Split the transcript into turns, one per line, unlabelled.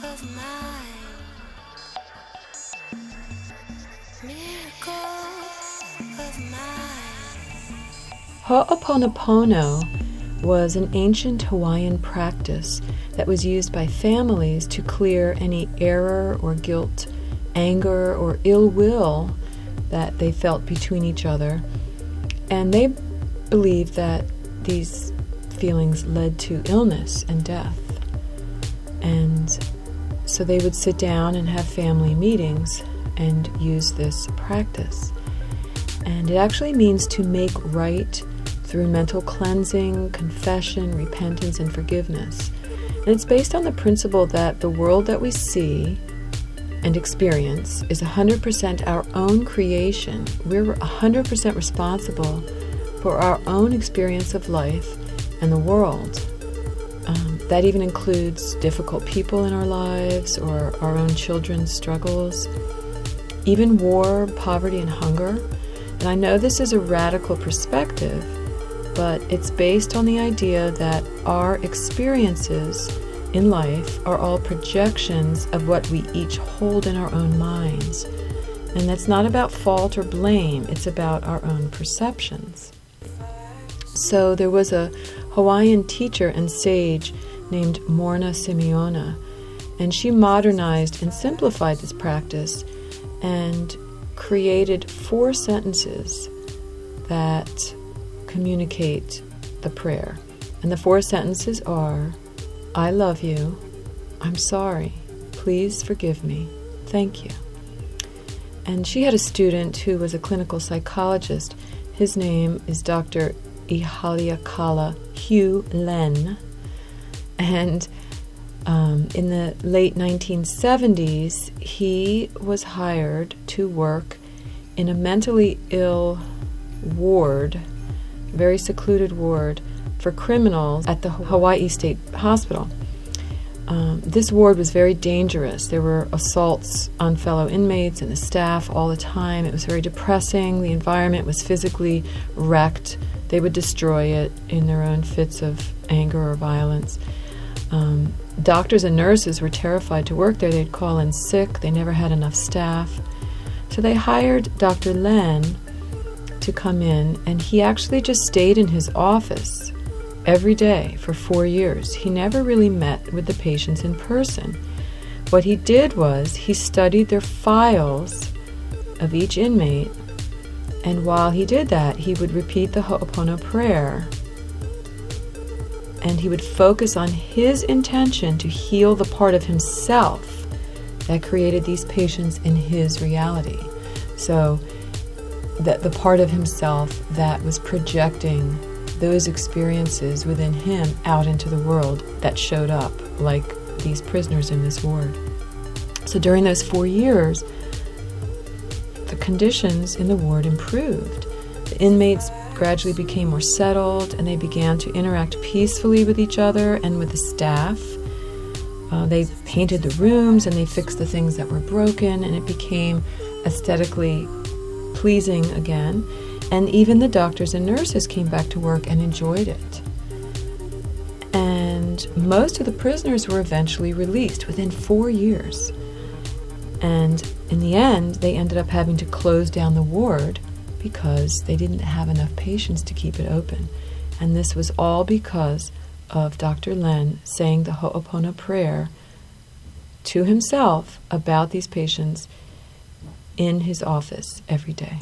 of mine, miracle of mine.
Ho'oponopono was an ancient Hawaiian practice that was used by families to clear any error or guilt, anger or ill will that they felt between each other. And they believed that these feelings led to illness and death. And so they would sit down and have family meetings and use this practice. And it actually means to make right through mental cleansing, confession, repentance, and forgiveness. And it's based on the principle that the world that we see and experience is 100% our own creation. We're 100% responsible for our own experience of life and the world. That even includes difficult people in our lives or our own children's struggles, even war, poverty, and hunger. And I know this is a radical perspective, but it's based on the idea that our experiences in life are all projections of what we each hold in our own minds. And that's not about fault or blame, it's about our own perceptions. So there was a Hawaiian teacher and sage named Morna Simeona, and she modernized and simplified this practice and created 4 sentences that communicate the prayer. And the 4 sentences are, I love you, I'm sorry, please forgive me, thank you. And she had a student who was a clinical psychologist. His name is Dr.HewLen. And in the late 1970s, he was hired to work in a mentally ill ward, very secluded ward, for criminals at the Hawaii State Hospital. This ward was very dangerous. There were assaults on fellow inmates and the staff all the time. It was very depressing. The environment was physically wrecked. They would destroy it in their own fits of anger or violence. Doctors and nurses were terrified to work there. They'd call in sick. They never had enough staff. So they hired Dr. Len to come in, and he actually just stayed in his office every day for 4 years. He never really met with the patients in person. What he did was he studied their files of each inmate, and while he did that, he would repeat the Ho'opono prayer, and he would focus on his intention to heal the part of himself that created these patients in his reality. So that the part of himself that was projecting those experiences within him out into the world that showed up, like these prisoners in this ward. So during those 4 years, the conditions in the ward improved. The inmates gradually became more settled, and they began to interact peacefully with each other and with the staff. They painted the rooms and they fixed the things that were broken, and it became aesthetically pleasing again. And even the doctors and nurses came back to work and enjoyed it. And most of the prisoners were eventually released within 4 years. And in the end, they ended up having to close down the ward because they didn't have enough patients to keep it open. And this was all because of Dr. Len saying the Ho'opono prayer to himself about these patients in his office every day.